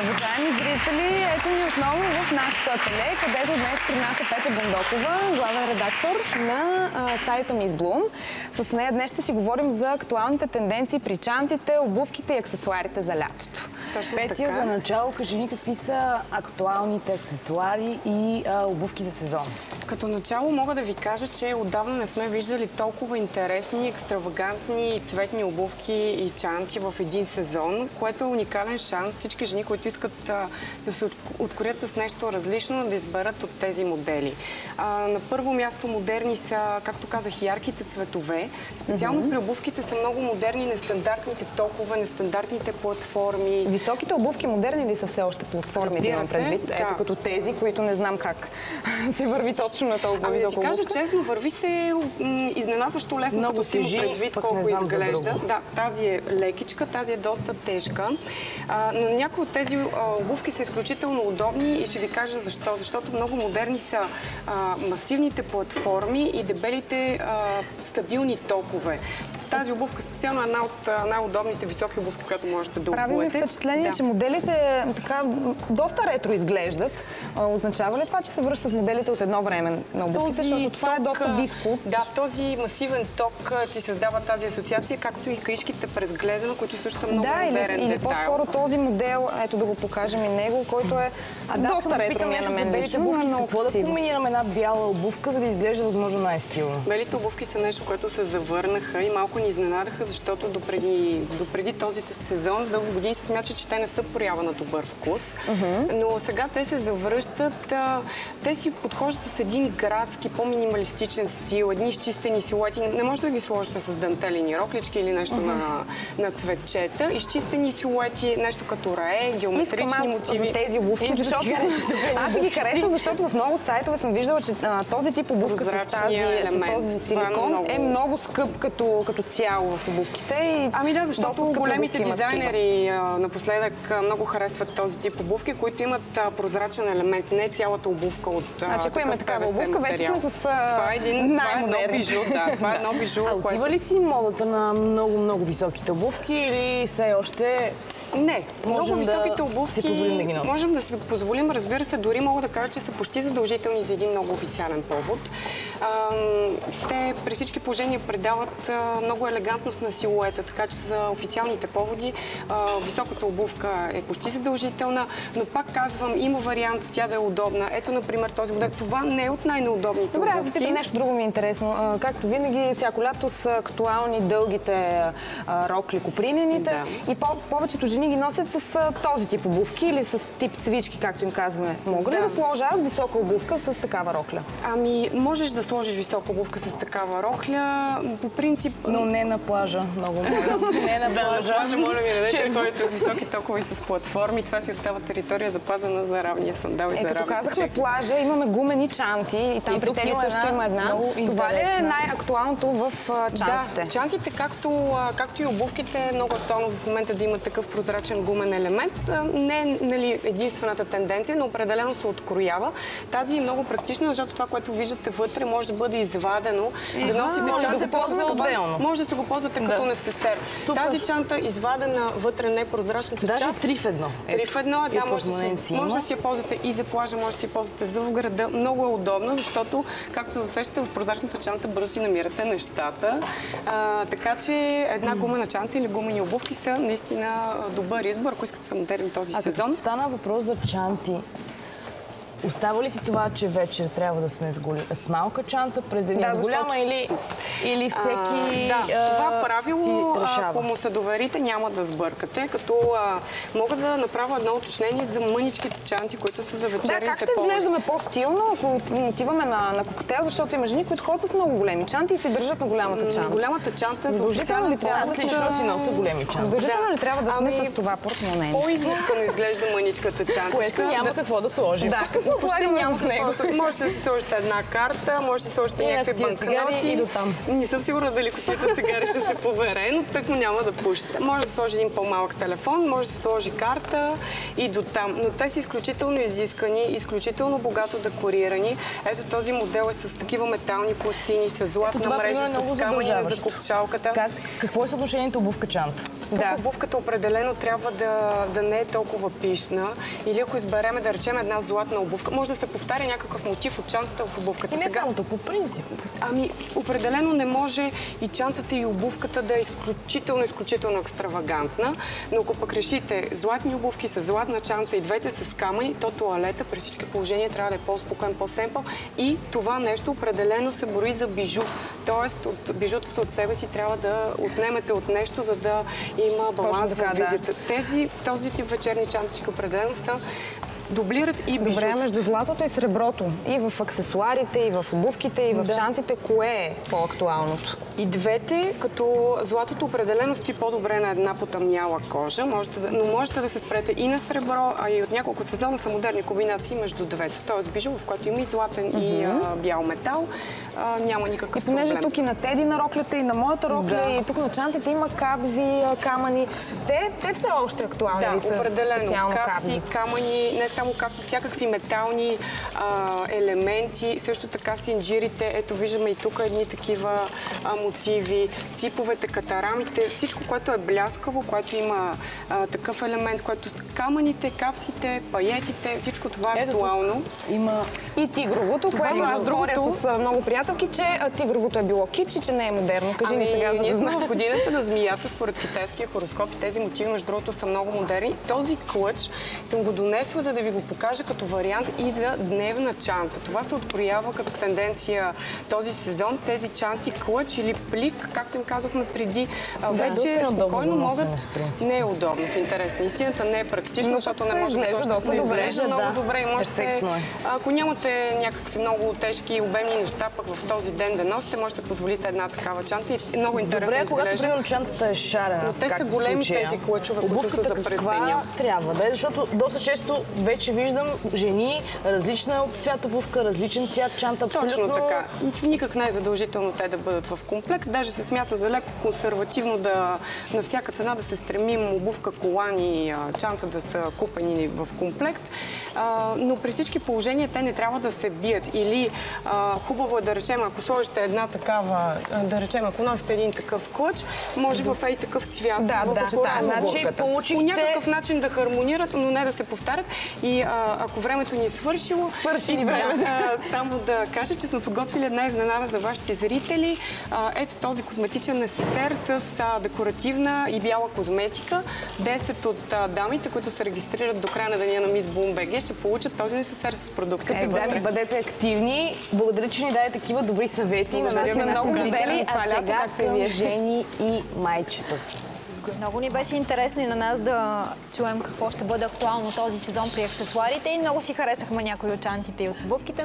Уважаеми зрители, ето ни отново в нашото ателие, където днес при нас е Петя Бондокова, главен редактор на сайта Miss Bloom. С нея днес ще си говорим за актуалните тенденции при чантите, обувките и аксесуарите за лятото. Петя, за начало кажи ни какви са актуалните аксесуари и обувки за сезон. Като начало мога да ви кажа, че отдавна не сме виждали толкова интересни, екстравагантни цветни обувки и чанти в един сезон, което е уникален шанс всички жени, които искат да се откорят с нещо различно, да изберат от тези модели. На първо място модерни са, както казах, ярките цветове. Специално при обувките са много модерни нестандартните токове, нестандартните платформи. Високите обувки модерни ли са все още платформи, да имам предвид? Да. Ето като тези, които не знам как се върви точно на толкова висока обувка. Да ти кажа честно, върви се изненадващо лесно, много като си има предвид колко изглежда. Да, тази е лекичка, тази е доста тежка. Но някои от тези обувки са изключително удобни и ще ви кажа защо. Защото много модерни са масивните платформи и дебелите стабилни токове. Тази обувка специално е една от най-удобните високи обувки, която можете да обуете. Прави ми впечатление, че моделите така доста ретро изглеждат. Означава ли това, че се връщат моделите от едно време на обувките? Защото това е доста диско. Да, този масивен ток ти създава тази асоциация, както и каишките през глезена, които също са много модерен детайл. Или по-скоро този модел, ето да го покажем и него, който е доста ретро ми е на мен лично. Какво да комбинираме една бяла обувка, за да изглежда възможно най-стилно? Белите обувки са нещо, което се завърнаха и малко ни изненадаха, защото допреди този сезон дълго години се смята, че те не са проява на добър вкус. Но сега те се завръщат. Те си подхождат с един градски, по-минималистичен стил, едни изчистени силуети. Не можете да ги сложите с дантелени роклички или нещо на цветчета. Изчистени силуети, нещо като рае, геометрични мотиви. За тези обувки, защото аз ги харесвам, защото в много сайтове съм виждала, че този тип обувка с този силикон е много скъп като цяло в обувките. Ами да, защото големите дизайнери напоследък много харесват този тип обувки, които имат прозрачен елемент, не цялата обувка от значи, ако имаме такава обувка, вече сме с най-модерни. Това е едно бижу. Отива ли си модата на много високите обувки или все още... Не, много високите обувки можем да си позволим, разбира се, дори мога да кажа, че са почти задължителни за един много официален повод. Те при всички положения предават много елегантност на силуета, така че за официалните поводи високата обувка е почти задължителна, но пак казвам, има вариант тя да е удобна. Ето, например, този модел. Това не е от най-неудобните обувки. Добре, аз запитам нещо друго ми е интересно. Както винаги, всяко лято са актуални дългите рокли, копринените и повечето жени ги носят с този тип обувки или с тип цвички, както им казваме. Мога ли да сложа аз висока обувка с такава рокля? Ами, можеш да сложиш висока обувка с такава рокля, по принцип... Но не на плажа, много моля. Не на плажа. На плажа, моля ви, не дайте ходите с високи токове и с платформи. Това си остава територия запазена за равния сандал и за равния. Като казахме плажа, имаме гумени чанти и там при тебе също има една. Това ли е най-актуалното в чантите? Да, чантите, както и обувките, е много актуално в момента да има такъв прозрачен гумен елемент. Не е единствената тенденция, но определено се откроява. Тази е много практична, защото това, което виждате вътре, може да бъде извадено. Да носите чанта, може да се го ползвате като несесер. Тази чанта, извадена вътре, не прозрачната част. Даже 3 в 1. 3 в 1, да, може да си я ползвате и за плажа, може да си я ползвате за в града. Много е удобна, защото, както усещате, в прозрачната чанта бързо си намирате нещата. Така че една гумена чанта или гумени обувки са наистина добър избор, ако искате да са модерни този сезон. Стана въпрос за чанти. Остава ли си това, че вечер трябва да сме с малка чанта, през деня с голяма или всеки това правило, ако му се доверите, няма да сбъркате, като мога да направя едно уточнение за мъничките чанти, които са за вечерните поводи. Как ще изглеждаме по-стилно, ако отиваме на коктейл, защото има жени, които ходят с много големи чанти и се държат на голямата чанта. Голямата чанта задължително ли трябва да си нося големи чанти? Задължително ли трябва да сме с това портмоне? По-изискано изглежда мъничката чантичка. Което няма какво да сложим. почти няма в него? Можете да си сложите една карта, може да си сложите някакви банкноти. Не съм сигурна дали кутията цигари ще се побере, но тъкмо няма да пушите. Може да сложи един по-малък телефон, може да се сложи карта и до там. Но те са изключително изискани, изключително богато декорирани. Ето този модел е с такива метални пластини, с златна мрежа, с камъни на закопчалката. Какво е съотношението обувка-чанта? Да. Обувката определено трябва да не е толкова пишна. Или ако избереме, да речем, една златна обувка, може да се повтаря някакъв мотив от чантата в обувката. И не само по принцип. Ами, определено не може и чантата и обувката да е изключително екстравагантна, но ако пък решите златни обувки с златна чанта и двете с камъни, то тоалета при всички положения трябва да е по-спокоен, по-семпъл и това нещо определено се брои за бижу. Тоест, от бижутата от себе си трябва да отнемете от нещо, за да има баланс в визията. Този тип вечерни чантички определено са дублират и бижутата. Добре, между златото и среброто. И в аксесуарите, и в обувките, и в чантите, кое е по-актуалното? И двете, като златото определено стои по-добре на една потъмняла кожа, но можете да се спрете и на сребро, а и от няколко сезона са модерни комбинации между двете. Тоест бижу, в който има и златен и бял метал, няма никакъв проблем. И понеже тук и на Теди на роклята, и на моята рокля, и тук на чантите има кабзи, камъни. Те все още актуални ли са? Да, определено. Капси, камъни, не само капси, всякакви метални елементи, също така синджирите. Ето виждаме и тук едни такива мотиви, циповете, катарамите, всичко, което е бляскаво, което има такъв елемент, което камъните, капсите, паетите, всичко това е актуално. Има и тигровото, което аз говоря с много приятелки, че тигровото е било кич и че не е модерно. Кажи ни сега, за ние сме в годината на змията, според китайския хороскоп. Тези мотиви, между другото, са много модерни. Този клъч съм го донесла, за да ви го покажа като вариант и за дневна чанта. Това се откроява като тенденция този сезон. Тези чанти, клъч или плик, както им казахме преди, вече спокойно могат... Не е удобно, в интерес на истината, не е практично, защото не може да изглежда много добре и можете... Ако нямате някакви много тежки и обемни неща, пък в този ден да носите, може да се позволите една такава чанта и много интересно изглежда. Добре, когато примерно чантата е шарена, но те са големи тези клъчове, които са за през деня. Трябва да е, защото доста често вече виждам жени, различна цвят обувка, различен цвят чанта. Точно така. Никак не е задължително те да бъдат в комплект. Даже се смята за леко консервативно на всяка цена да се стремим обувка, колан и чанта да са купени в комплект. Но при всички положения те не трябва да се бият. Или хубаво е да речем, ако сложите една такава, да речем, ако носите един такъв клъч, може в ей такъв цвят. Да, значи по някакъв начин да хармонират, но не да се повтарят. И ако времето ни е свършило, само да кажа, че сме подготвили една изненада за вашите зрители. Ето този козметичен несесер с декоративна и бяла козметика. 10 от дамите, които се регистрират до края на деня на Мис Бум.бг, ще получат този несесер с продукцията. Дами, бъдете активни. Благодаря, че ни даде такива добри съвети. На нас сме много модерни. А сега към жени и майчето. Много ни беше интересно и на нас да чуем какво ще бъде актуално този сезон при аксесуарите и много си харесахме някои от чантите и от обувките.